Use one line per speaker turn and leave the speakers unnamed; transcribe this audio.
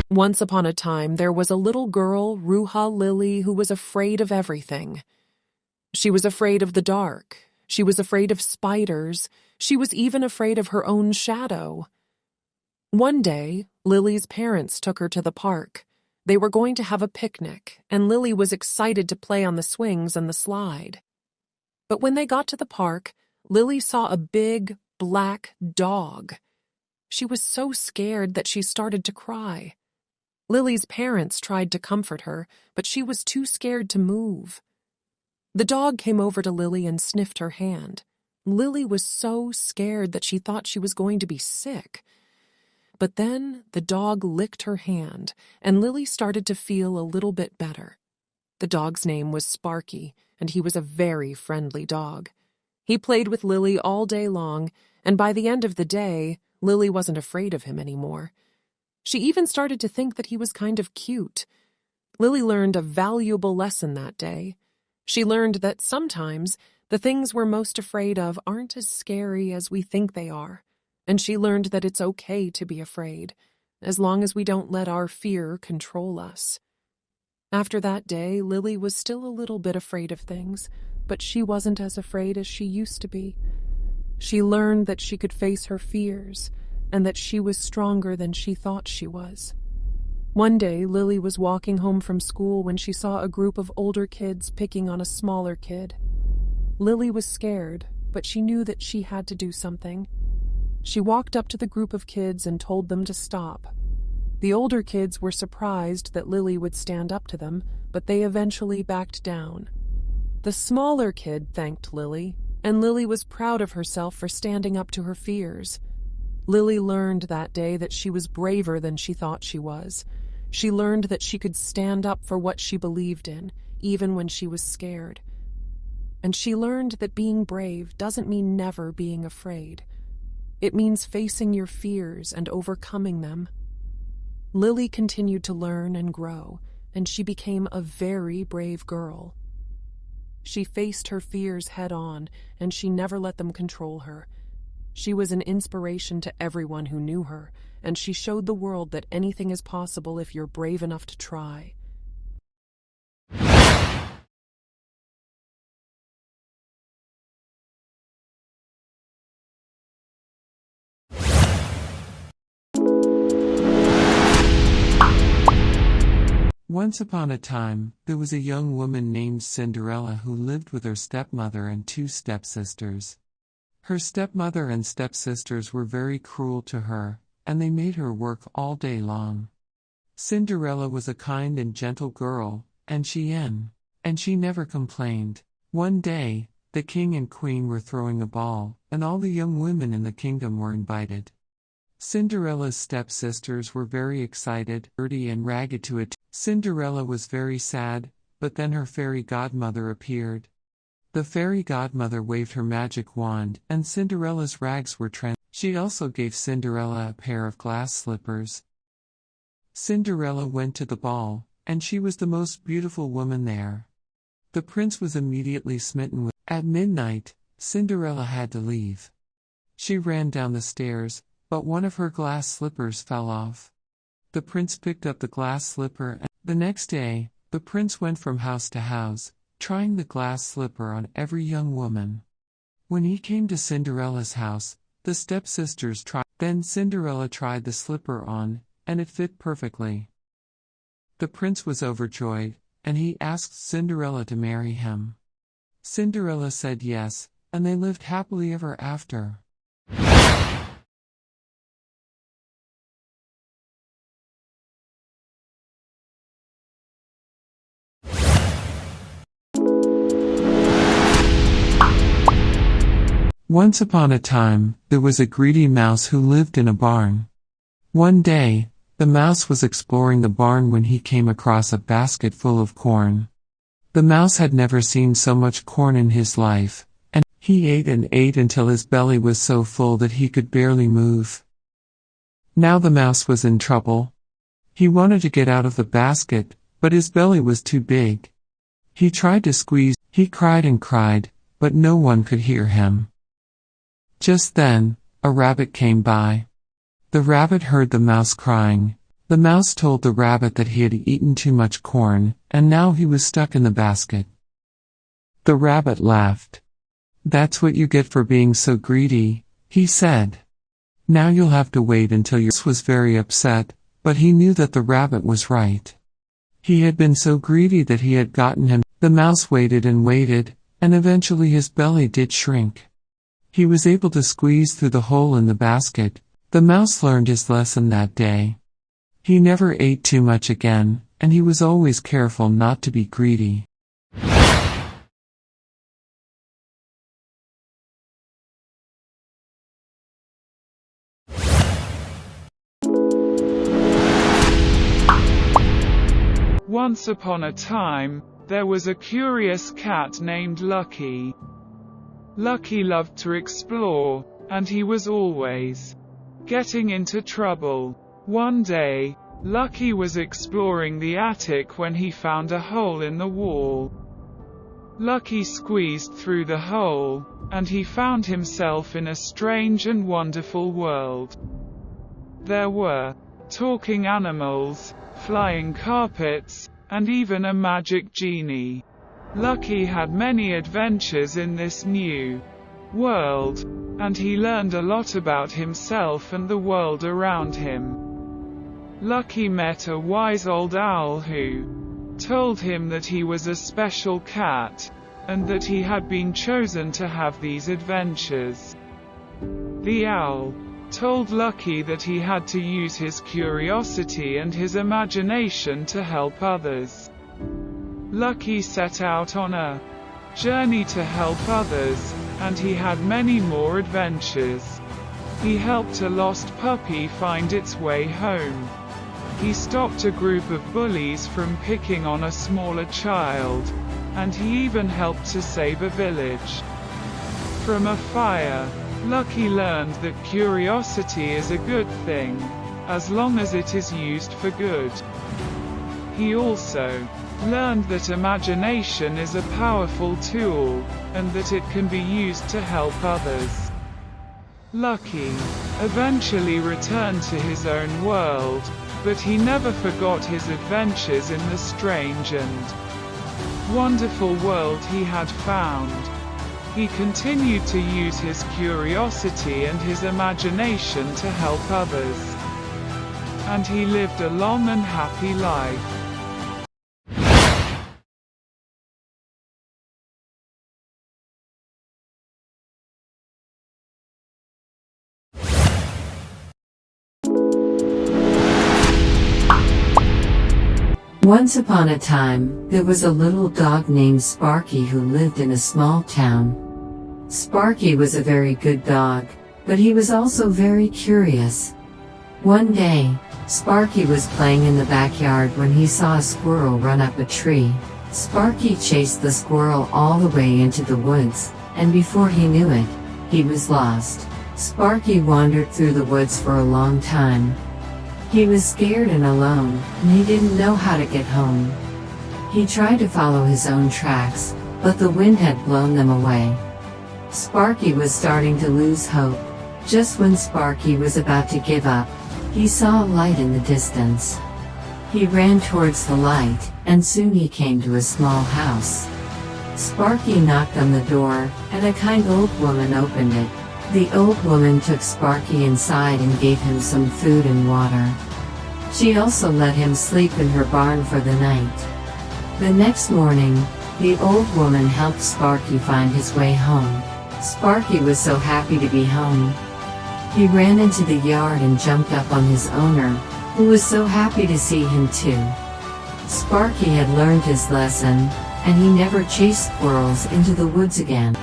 Once upon a time, there was a little girl, Ruha Lily, who was afraid of everything. She was afraid of the dark. She was afraid of spiders. She was even afraid of her own shadow. One day, Lily's parents took her to the park. They were going to have a picnic, and Lily was excited to play on the swings and the slide. But when they got to the park, Lily saw a big, black dog. She was so scared that she started to cry. Lily's parents tried to comfort her, but she was too scared to move. The dog came over to Lily and sniffed her hand. Lily was so scared that she thought she was going to be sick. But then the dog licked her hand, and Lily started to feel a little bit better. The dog's name was Sparky, and he was a very friendly dog. He played with Lily all day long, and by the end of the day, Lily wasn't afraid of him anymore. She even started to think that he was kind of cute. Lily learned a valuable lesson that day. She learned that sometimes the things we're most afraid of aren't as scary as we think they are, and she learned that it's okay to be afraid, as long as we don't let our fear control us. After that day, Lily was still a little bit afraid of things, but she wasn't as afraid as she used to be. She learned that she could face her fears, and that she was stronger than she thought she was. One day, Lily was walking home from school when she saw a group of older kids picking on a smaller kid. Lily was scared, but she knew that she had to do something. She walked up to the group of kids and told them to stop. The older kids were surprised that Lily would stand up to them, but they eventually backed down. The smaller kid thanked Lily, and Lily was proud of herself for standing up to her fears. Lily learned that day that she was braver than she thought she was. She learned that she could stand up for what she believed in, even when she was scared. And she learned that being brave doesn't mean never being afraid. It means facing your fears and overcoming them. Lily continued to learn and grow, and she became a very brave girl. She faced her fears head-on, and she never let them control her. She was an inspiration to everyone who knew her, and she showed the world that anything is possible if you're brave enough to try.
Once upon a time, there was a young woman named Cinderella who lived with her stepmother and two stepsisters. Her stepmother and stepsisters were very cruel to her, and they made her work all day long. Cinderella was a kind and gentle girl, and she never complained. One day, the king and queen were throwing a ball, and all the young women in the kingdom were invited. Cinderella's stepsisters were very excited, dirty and ragged to attend. Cinderella was very sad, but then her fairy godmother appeared. The fairy godmother waved her magic wand, and Cinderella's rags were transformed. She also gave Cinderella a pair of glass slippers. Cinderella went to the ball, and she was the most beautiful woman there. The prince was immediately smitten with. At midnight, Cinderella had to leave. She ran down the stairs, but one of her glass slippers fell off. The prince picked up the glass slipper, and the next day, the prince went from house to house, trying the glass slipper on every young woman. When he came to Cinderella's house, the stepsisters tried. Then Cinderella tried the slipper on, and it fit perfectly. The prince was overjoyed, and he asked Cinderella to marry him. Cinderella said yes, and they lived happily ever after. Once upon a time, there was a greedy mouse who lived in a barn. One day, the mouse was exploring the barn when he came across a basket full of corn. The mouse had never seen so much corn in his life, and he ate and ate until his belly was so full that he could barely move. Now the mouse was in trouble. He wanted to get out of the basket, but his belly was too big. He tried to squeeze, he cried and cried, but no one could hear him. Just then, a rabbit came by. The rabbit heard the mouse crying, The mouse told the rabbit that he had eaten too much corn, and now he was stuck in the basket. The rabbit laughed. "That's what you get for being so greedy," he said. "Now you'll have to wait until your mouse was very upset, but he knew that the rabbit was right. He had been so greedy that he had gotten him. The mouse waited, and eventually his belly did shrink. He was able to squeeze through the hole in the basket. The mouse learned his lesson that day. He never ate too much again, and he was always careful not to be greedy.
Once upon a time, there was a curious cat named Lucky. Lucky loved to explore, and he was always getting into trouble. One day, Lucky was exploring the attic when he found a hole in the wall. Lucky squeezed through the hole, and he found himself in a strange and wonderful world. There were talking animals, flying carpets, and even a magic genie. Lucky had many adventures in this new world, and he learned a lot about himself and the world around him. Lucky met a wise old owl who told him that he was a special cat, and that he had been chosen to have these adventures. The owl told Lucky that he had to use his curiosity and his imagination to help others. Lucky set out on a journey to help others, and he had many more adventures. He helped a lost puppy find its way home. He stopped a group of bullies from picking on a smaller child, and he even helped to save a village from a fire. Lucky learned that curiosity is a good thing, as long as it is used for good. He also learned that imagination is a powerful tool, and that it can be used to help others. Lucky eventually returned to his own world, but he never forgot his adventures in the strange and wonderful world he had found. He continued to use his curiosity and his imagination to help others. And he lived a long and happy life.
Once upon a time, there was a little dog named Sparky who lived in a small town. Sparky was a very good dog, but he was also very curious. One day, Sparky was playing in the backyard when he saw a squirrel run up a tree. Sparky chased the squirrel all the way into the woods, and before he knew it, he was lost. Sparky wandered through the woods for a long time. He was scared and alone, and he didn't know how to get home. He tried to follow his own tracks, but the wind had blown them away. Sparky was starting to lose hope. Just when Sparky was about to give up, he saw a light in the distance. He ran towards the light, and soon he came to a small house. Sparky knocked on the door, and a kind old woman opened it. The old woman took Sparky inside and gave him some food and water. She also let him sleep in her barn for the night. The next morning, the old woman helped Sparky find his way home. Sparky was so happy to be home. He ran into the yard and jumped up on his owner, who was so happy to see him too. Sparky had learned his lesson, and he never chased squirrels into the woods again.